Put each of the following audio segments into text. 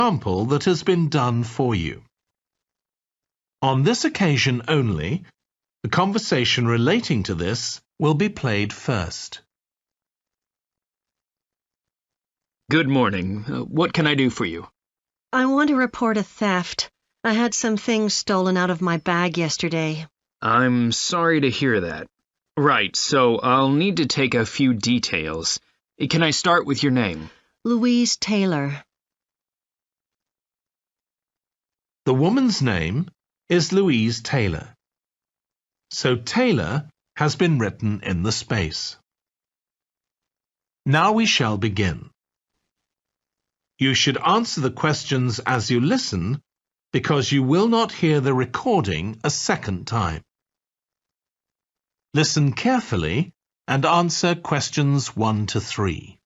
example that has been done for you. On this occasion only, the conversation relating to this will be played first. Good morning. What can I do for you? I want to report a theft. I had some things stolen out of my bag yesterday. I'm sorry to hear that. Right, so I'll need to take a few details. Can I start with your name? Louise Taylor. The woman's name is Louise Taylor. So Taylor has been written in the space. Now we shall begin. You should answer the questions as you listen because you will not hear the recording a second time. Listen carefully and answer questions 1 to 3.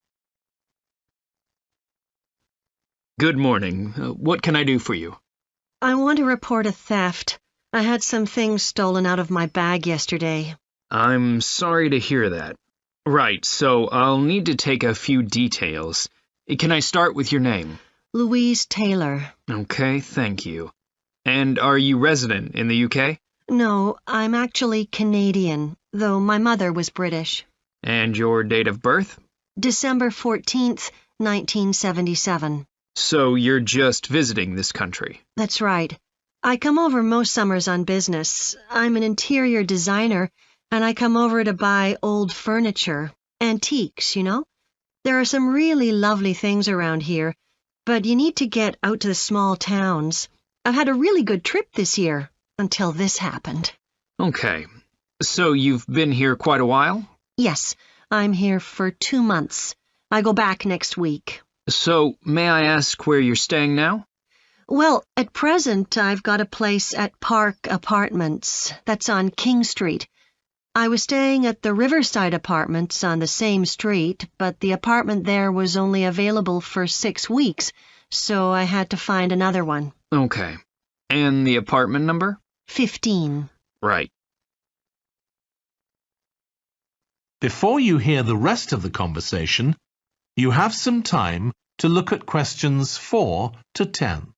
Good morning. What can I do for you? I want to report a theft. I had some things stolen out of my bag yesterday. I'm sorry to hear that. Right, so I'll need to take a few details. Can I start with your name? Louise Taylor. Okay, thank you. And are you resident in the UK? No, I'm actually Canadian, though my mother was British. And your date of birth? December 14th, 1977. So you're just visiting this country? That's right. I come over most summers on business. I'm an interior designer, and I come over to buy old furniture, antiques, you know? There are some really lovely things around here, but you need to get out to the small towns. I've had a really good trip this year, until this happened. Okay. So you've been here quite a while? Yes, I'm here for 2 months. I go back next week. So, may I ask where you're staying now? Well, at present, I've got a place at Park Apartments. That's on King Street. I was staying at the Riverside Apartments on the same street, but the apartment there was only available for 6 weeks, so I had to find another one. Okay. And the apartment number? 15. Right. Before you hear the rest of the conversation, you have some time to look at questions 4 to 10.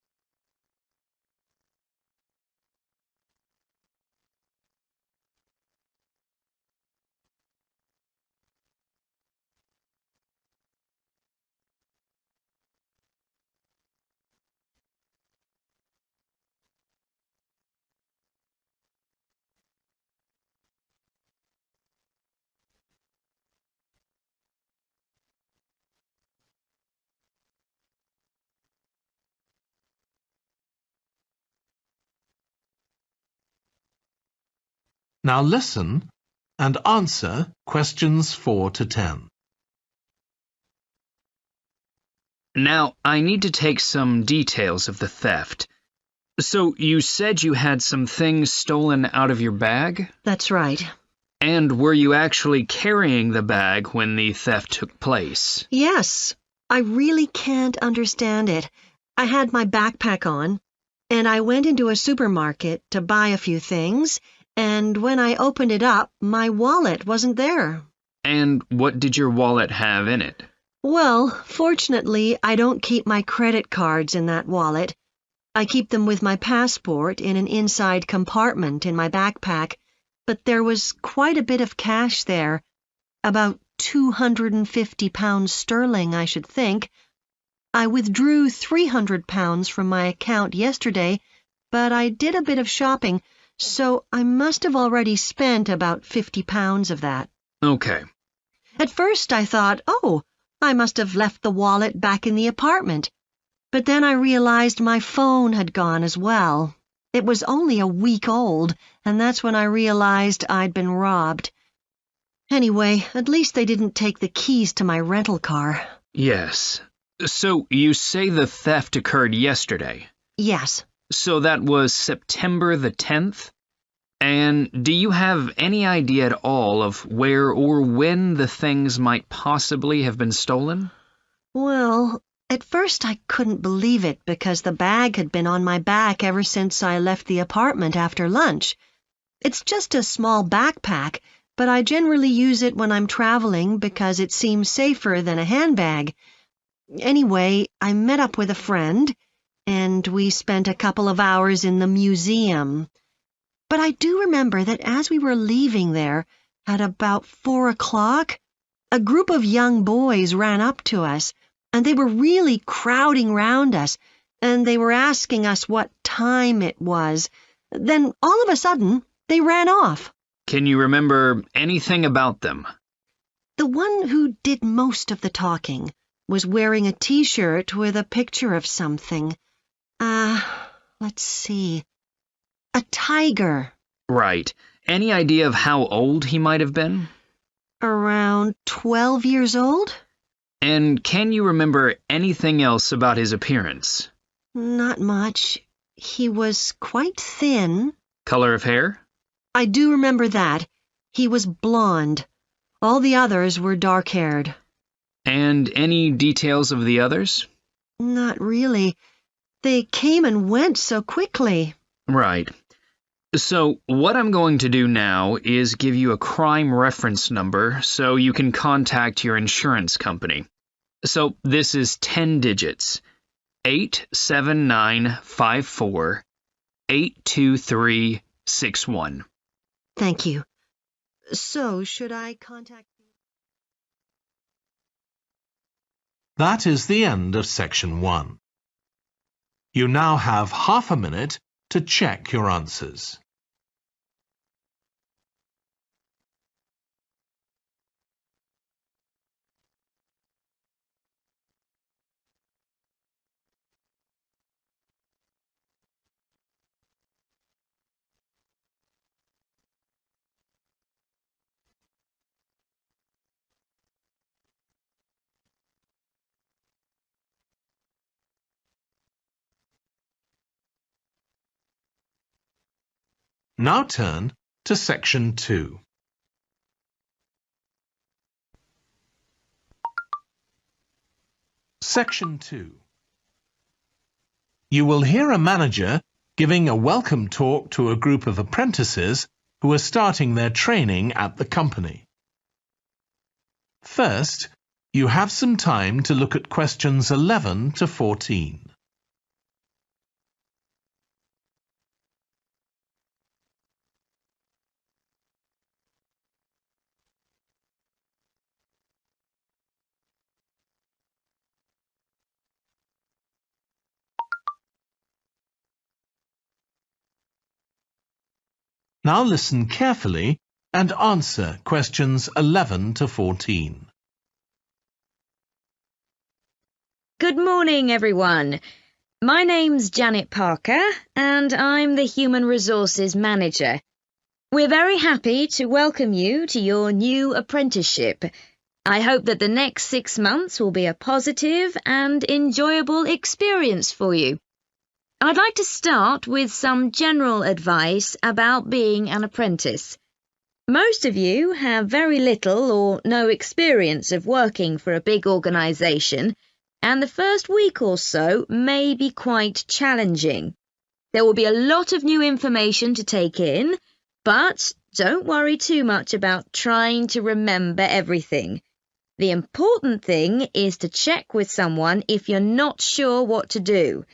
Now listen and answer questions 4 to 10. Now, I need to take some details of the theft. So, you said you had some things stolen out of your bag? That's right. And were you actually carrying the bag when the theft took place? Yes, I really can't understand it. I had my backpack on, and I went into a supermarket to buy a few things, and when I opened it up, my wallet wasn't there. And what did your wallet have in it? Well, fortunately, I don't keep my credit cards in that wallet. I keep them with my passport in an inside compartment in my backpack, but there was quite a bit of cash there, about £250 sterling, I should think. I withdrew £300 from my account yesterday, but I did a bit of shopping, so I must have already spent about £50 of that. Okay. At first I thought, oh, I must have left the wallet back in the apartment. But then I realized my phone had gone as well. It was only a week old, and that's when I realized I'd been robbed. Anyway, at least they didn't take the keys to my rental car. Yes. So, you say the theft occurred yesterday? Yes. So that was September the 10th? And do you have any idea at all of where or when the things might possibly have been stolen? Well, at first I couldn't believe it because the bag had been on my back ever since I left the apartment after lunch. It's just a small backpack, but I generally use it when I'm traveling because it seems safer than a handbag. Anyway, I met up with a friend, and we spent a couple of hours in the museum. But I do remember that as we were leaving there, at about 4 o'clock, a group of young boys ran up to us, and they were really crowding round us, and they were asking us what time it was. Then, all of a sudden, they ran off. Can you remember anything about them? The one who did most of the talking was wearing a T-shirt with a picture of something. Let's see. A tiger. Right. Any idea of how old he might have been? Around 12 years old? And can you remember anything else about his appearance? Not much. He was quite thin. Color of hair? I do remember that. He was blonde. All the others were dark-haired. And any details of the others? Not really. They came and went so quickly. Right. So what I'm going to do now is give you a crime reference number so you can contact your insurance company. So this is 10 digits. 87954 82361. Thank you. So, should I contact you? That is the end of section 1. You now have half a minute to check your answers. Now turn to section 2. Section 2. You will hear a manager giving a welcome talk to a group of apprentices who are starting their training at the company. First, you have some time to look at questions 11 to 14. Now listen carefully and answer questions 11 to 14. Good morning, everyone. My name's Janet Parker, and I'm the Human Resources Manager. We're very happy to welcome you to your new apprenticeship. I hope that the next 6 months will be a positive and enjoyable experience for you. I'd like to start with some general advice about being an apprentice. Most of you have very little or no experience of working for a big organisation, and the first week or so may be quite challenging. There will be a lot of new information to take in, but don't worry too much about trying to remember everything. The important thing is to check with someone if you're not sure what to do.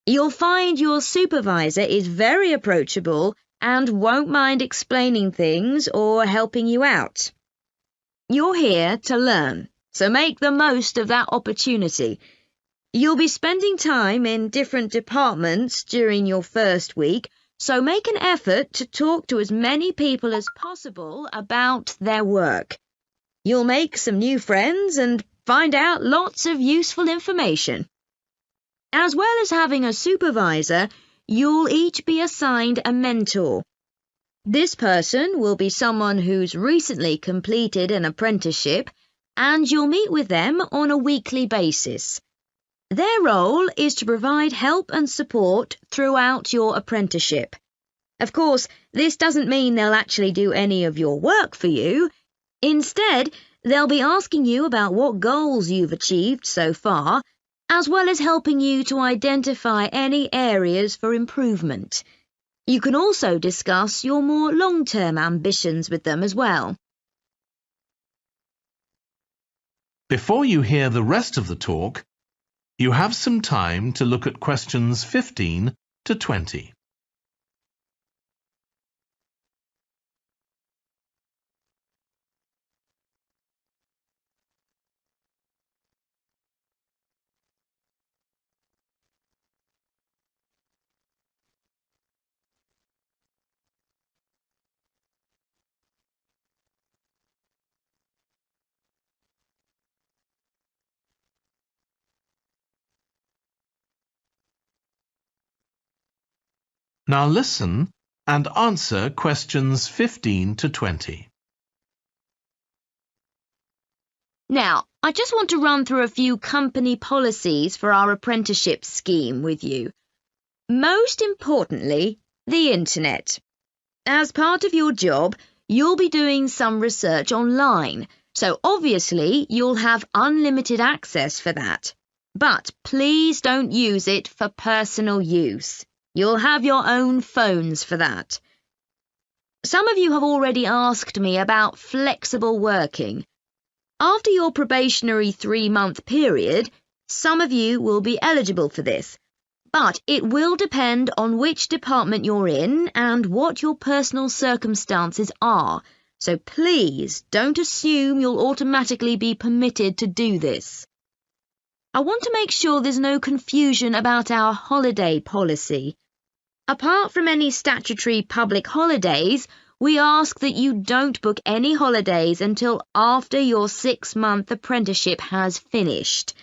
You'll find your supervisor is very approachable and won't mind explaining things or helping you out. You're here to learn, so make the most of that opportunity. You'll be spending time in different departments during your first week, so make an effort to talk to as many people as possible about their work. You'll make some new friends and find out lots of useful information. As well as having a supervisor, you'll each be assigned a mentor. This person will be someone who's recently completed an apprenticeship, and you'll meet with them on a weekly basis. Their role is to provide help and support throughout your apprenticeship. Of course, this doesn't mean they'll actually do any of your work for you. Instead, they'll be asking you about what goals you've achieved so far, as well as helping you to identify any areas for improvement. You can also discuss your more long-term ambitions with them as well. Before you hear the rest of the talk, You have some time to look at questions 15 to 20. Now listen and answer questions 15 to 20. Now, I just want to run through a few company policies for our apprenticeship scheme with you. Most importantly, the internet. As part of your job, you'll be doing some research online, so obviously you'll have unlimited access for that. But please don't use it for personal use. You'll have your own phones for that. Some of you have already asked me about flexible working. After your probationary 3-month period, some of you will be eligible for this, but it will depend on which department you're in and what your personal circumstances are, so please don't assume you'll automatically be permitted to do this. I want to make sure there's no confusion about our holiday policy. Apart from any statutory public holidays, we ask that you don't book any holidays until after your 6-month apprenticeship has finished.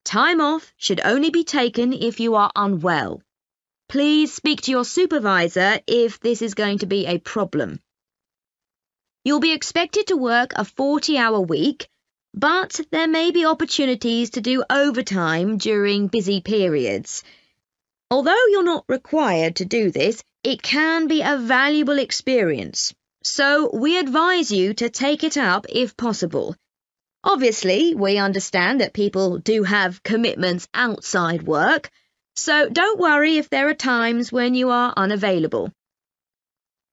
Time off should only be taken if you are unwell. Please speak to your supervisor if this is going to be a problem. You'll be expected to work a 40-hour week, but there may be opportunities to do overtime during busy periods. Although you're not required to do this, it can be a valuable experience, so we advise you to take it up if possible. Obviously, we understand that people do have commitments outside work, so don't worry if there are times when you are unavailable.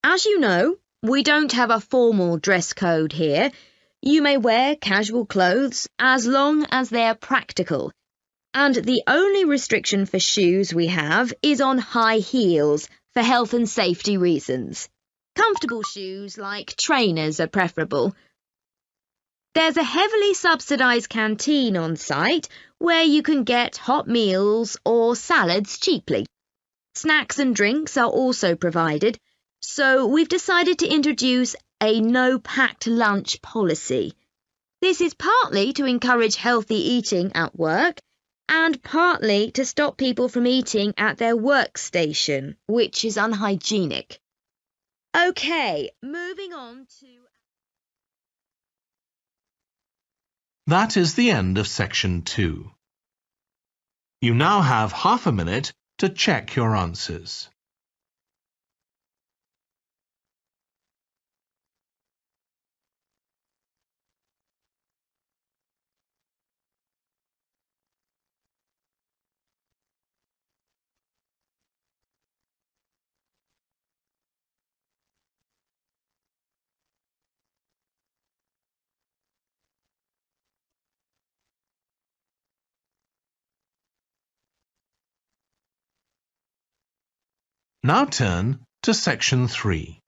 As you know, we don't have a formal dress code here. You may wear casual clothes as long as they're practical. And the only restriction for shoes we have is on high heels for health and safety reasons. Comfortable shoes like trainers are preferable. There's a heavily subsidised canteen on site where you can get hot meals or salads cheaply. Snacks and drinks are also provided, so we've decided to introduce a no-packed lunch policy. This is partly to encourage healthy eating at work, and partly to stop people from eating at their workstation, which is unhygienic. Okay, moving on to... That is the end of section 2. You now have half a minute to check your answers. Now turn to section 3.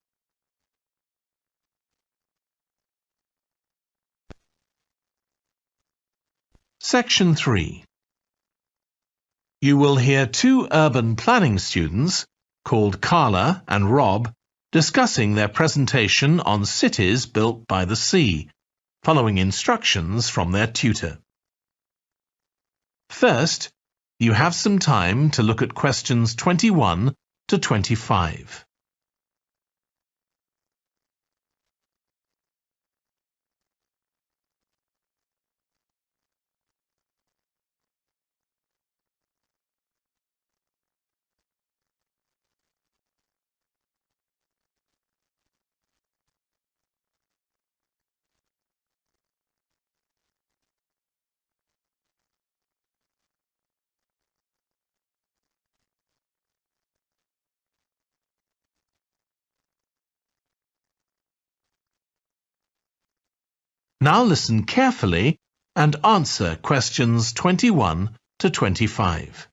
Section 3. You will hear 2 urban planning students, called Carla and Rob, discussing their presentation on cities built by the sea, following instructions from their tutor. First, you have some time to look at questions 21 to 25. Now listen carefully and answer questions 21 to 25.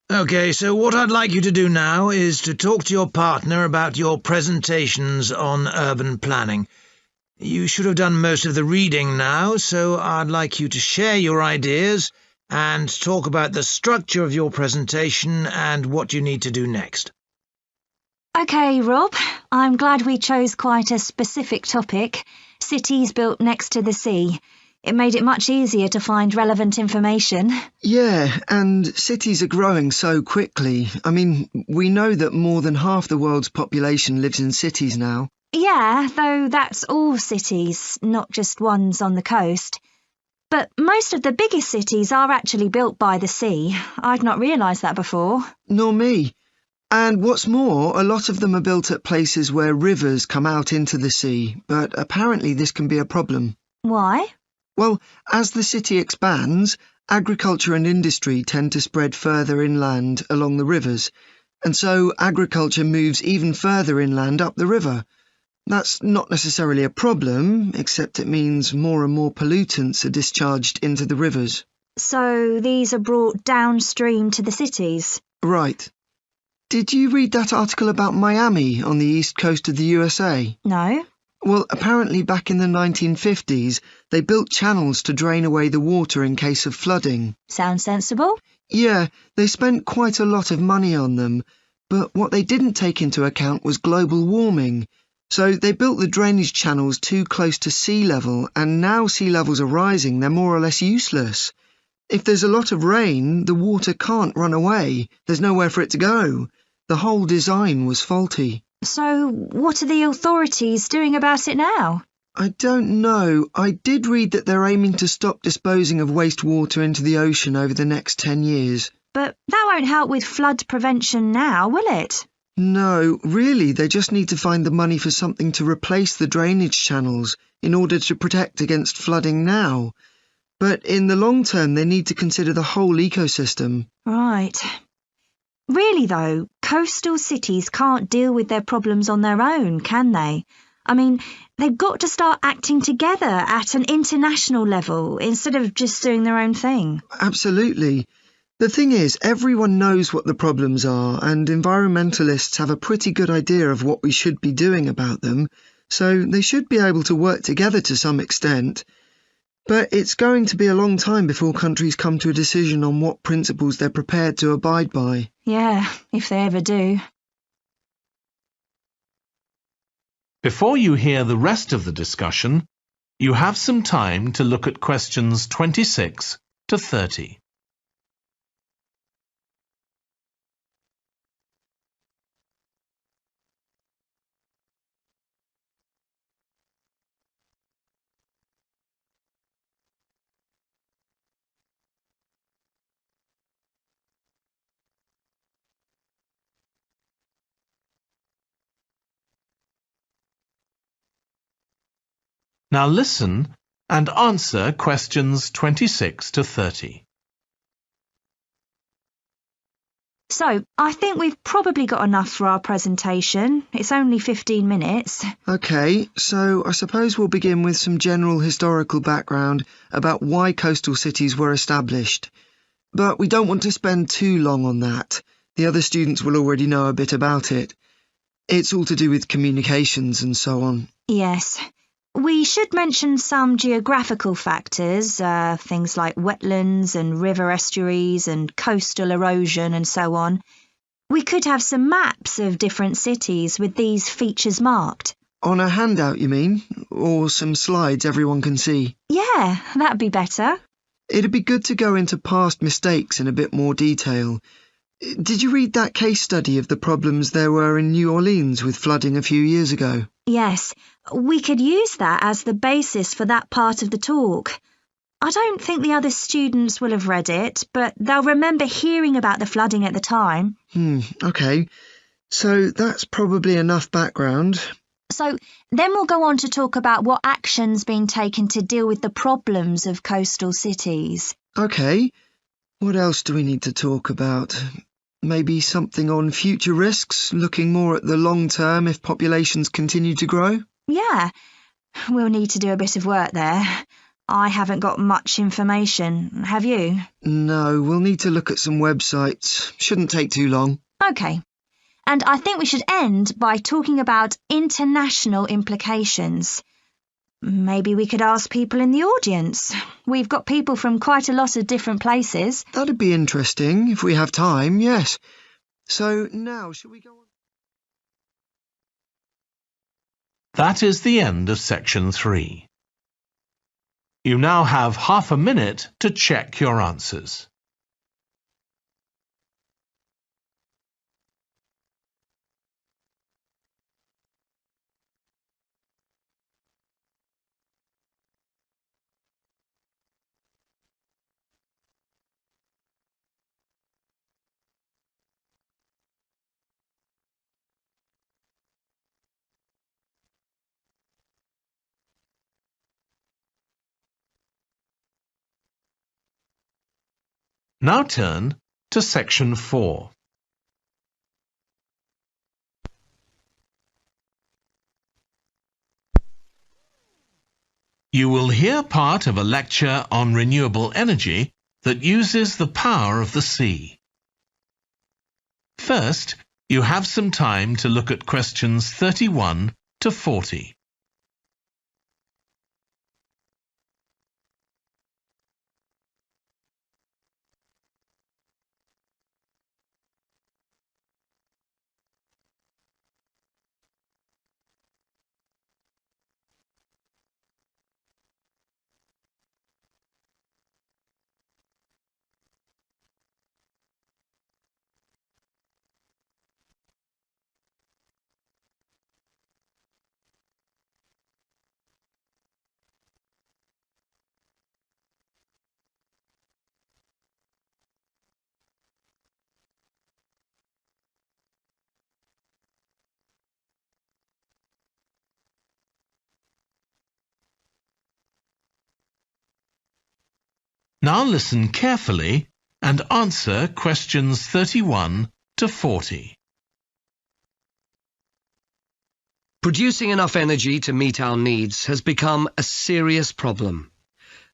OK, so what I'd like you to do now is to talk to your partner about your presentations on urban planning. You should have done most of the reading now, so I'd like you to share your ideas and talk about the structure of your presentation and what you need to do next. OK, Rob, I'm glad we chose quite a specific topic. Cities built next to the sea. It made it much easier to find relevant information. Yeah, and cities are growing so quickly. I mean, we know that more than half the world's population lives in cities now. Yeah, though that's all cities, not just ones on the coast. But most of the biggest cities are actually built by the sea. I'd not realised that before. Nor me. And what's more, a lot of them are built at places where rivers come out into the sea, but apparently this can be a problem. Why? Well, as the city expands, agriculture and industry tend to spread further inland along the rivers, and so agriculture moves even further inland up the river. That's not necessarily a problem, except it means more and more pollutants are discharged into the rivers. So these are brought downstream to the cities? Right. Did you read that article about Miami on the east coast of the USA? No. Well, apparently back in the 1950s, they built channels to drain away the water in case of flooding. Sounds sensible. Yeah, they spent quite a lot of money on them, but what they didn't take into account was global warming. So they built the drainage channels too close to sea level, and now sea levels are rising, they're more or less useless. If there's a lot of rain, the water can't run away. There's nowhere for it to go. The whole design was faulty. So what are the authorities doing about it now? I don't know. I did read that they're aiming to stop disposing of wastewater into the ocean over the next 10 years. But that won't help with flood prevention now, will it? No, really, they just need to find the money for something to replace the drainage channels in order to protect against flooding now. But in the long term, they need to consider the whole ecosystem. Right. Really, though, coastal cities can't deal with their problems on their own, can they? I mean, they've got to start acting together at an international level instead of just doing their own thing. Absolutely. The thing is, everyone knows what the problems are, and environmentalists have a pretty good idea of what we should be doing about them, so they should be able to work together to some extent. But it's going to be a long time before countries come to a decision on what principles they're prepared to abide by. Yeah, if they ever do. Before you hear the rest of the discussion, you have some time to look at questions 26 to 30. Now listen and answer questions 26 to 30. So, I think we've probably got enough for our presentation. It's only 15 minutes. OK, so I suppose we'll begin with some general historical background about why coastal cities were established. But we don't want to spend too long on that. The other students will already know a bit about it. It's all to do with communications and so on. Yes. We should mention some geographical factors, things like wetlands and river estuaries and coastal erosion and so on. We could have some maps of different cities with these features marked. On a handout, you mean? Or some slides everyone can see? Yeah, that'd be better. It'd be good to go into past mistakes in a bit more detail. Did you read that case study of the problems there were in New Orleans with flooding a few years ago? Yes, we could use that as the basis for that part of the talk. I don't think the other students will have read it, but they'll remember hearing about the flooding at the time. OK. So that's probably enough background. So then we'll go on to talk about what action's been taken to deal with the problems of coastal cities. OK. What else do we need to talk about? Maybe something on future risks, looking more at the long term if populations continue to grow? Yeah, we'll need to do a bit of work there. I haven't got much information. Have you? No, we'll need to look at some websites. Shouldn't take too long. Okay. And I think we should end by talking about international implications. Maybe we could ask people in the audience. We've got people from quite a lot of different places. That'd be interesting if we have time, yes. So now, shall we go on? That is the end of section 3. You now have half a minute to check your answers. Now turn to section 4. You will hear part of a lecture on renewable energy that uses the power of the sea. First, you have some time to look at questions 31 to 40. Now listen carefully and answer questions 31 to 40. Producing enough energy to meet our needs has become a serious problem.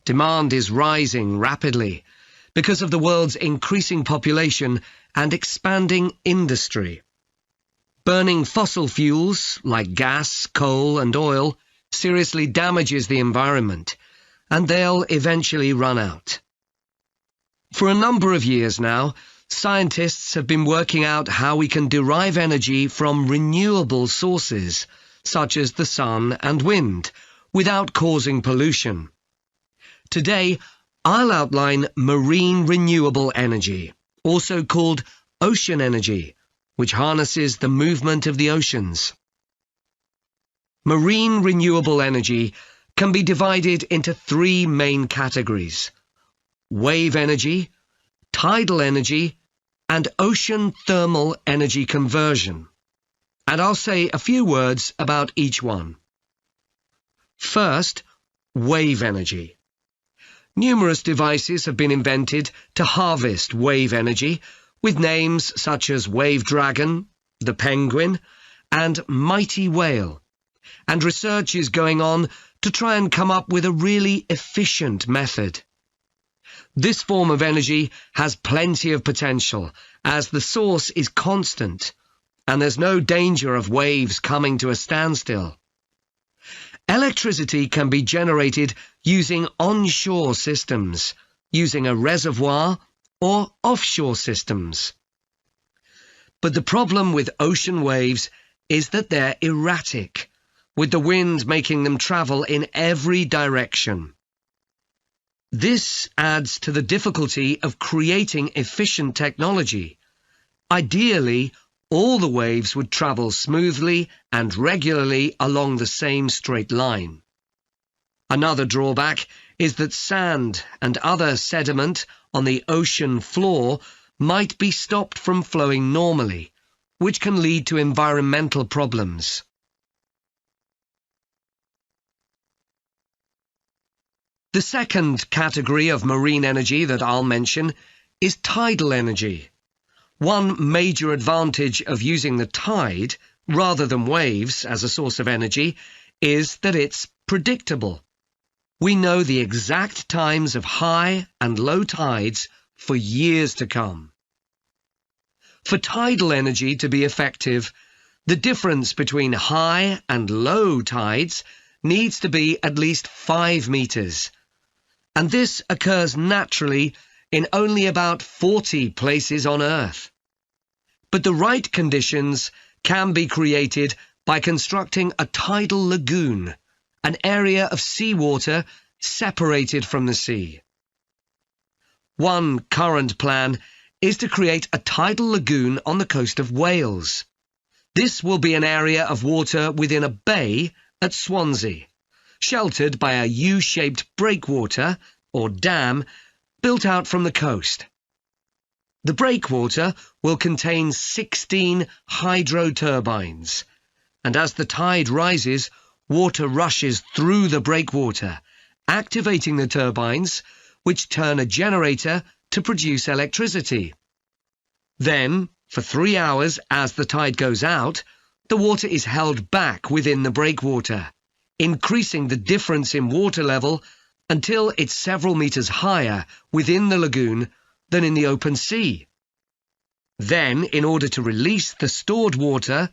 Demand is rising rapidly because of the world's increasing population and expanding industry. Burning fossil fuels like gas, coal and oil seriously damages the environment, and they'll eventually run out. For a number of years now, scientists have been working out how we can derive energy from renewable sources, such as the sun and wind, without causing pollution. Today, I'll outline marine renewable energy, also called ocean energy, which harnesses the movement of the oceans. Marine renewable energy can be divided into 3 main categories: wave energy, tidal energy, and ocean thermal energy conversion. And I'll say a few words about each one. First, wave energy. Numerous devices have been invented to harvest wave energy, with names such as Wave Dragon, the Penguin, and Mighty Whale. And research is going on to try and come up with a really efficient method. This form of energy has plenty of potential, as the source is constant, and there's no danger of waves coming to a standstill. Electricity can be generated using onshore systems, using a reservoir, or offshore systems. But the problem with ocean waves is that they're erratic, with the wind making them travel in every direction. This adds to the difficulty of creating efficient technology. Ideally, all the waves would travel smoothly and regularly along the same straight line. Another drawback is that sand and other sediment on the ocean floor might be stopped from flowing normally, which can lead to environmental problems. The second category of marine energy that I'll mention is tidal energy. One major advantage of using the tide, rather than waves, as a source of energy is that it's predictable. we know the exact times of high and low tides for years to come. For tidal energy to be effective, the difference between high and low tides needs to be at least 5 meters, and this occurs naturally in only about 40 places on Earth. But the right conditions can be created by constructing a tidal lagoon, an area of seawater separated from the sea. One current plan is to create a tidal lagoon on the coast of Wales. This will be an area of water within a bay at Swansea, sheltered by a U-shaped breakwater, or dam, built out from the coast. The breakwater will contain 16 hydro turbines, and as the tide rises, water rushes through the breakwater, activating the turbines, which turn a generator to produce electricity. Then, for 3 hours as the tide goes out, the water is held back within the breakwater, increasing the difference in water level until it's several meters higher within the lagoon than in the open sea. Then, in order to release the stored water,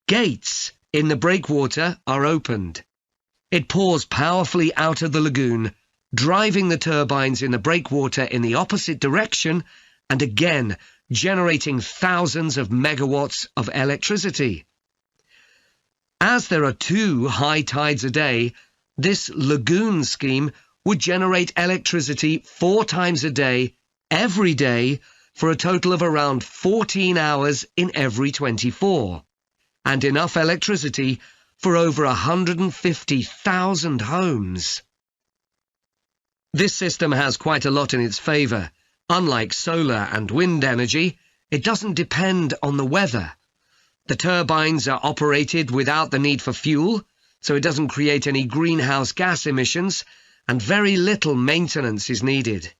gates in the breakwater are opened. It pours powerfully out of the lagoon, driving the turbines in the breakwater in the opposite direction and again generating thousands of megawatts of electricity. As there are 2 high tides a day, this lagoon scheme would generate electricity 4 times a day, every day, for a total of around 14 hours in every 24, and enough electricity for over 150,000 homes. This system has quite a lot in its favour. Unlike solar and wind energy, it doesn't depend on the weather. The turbines are operated without the need for fuel, so it doesn't create any greenhouse gas emissions, and very little maintenance is needed.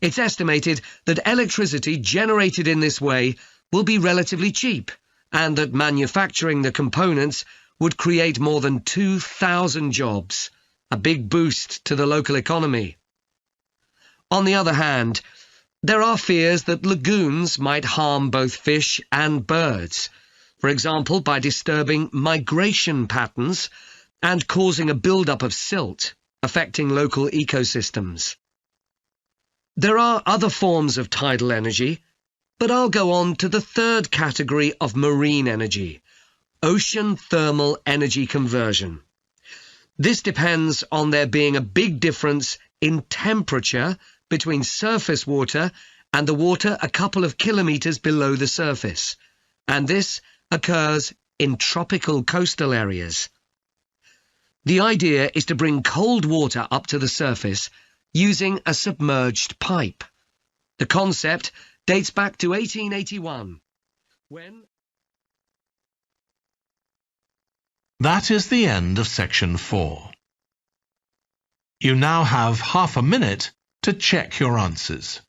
It's estimated that electricity generated in this way will be relatively cheap, and that manufacturing the components would create more than 2,000 jobs, a big boost to the local economy. On the other hand, there are fears that lagoons might harm both fish and birds, for example by disturbing migration patterns and causing a build-up of silt, affecting local ecosystems. There are other forms of tidal energy, but I'll go on to the third category of marine energy, ocean thermal energy conversion. This depends on there being a big difference in temperature between surface water and the water a couple of kilometres below the surface, and this occurs in tropical coastal areas. The idea is to bring cold water up to the surface using a submerged pipe. The concept dates back to 1881, when... That is the end of section 4. You now have half a minute to check your answers.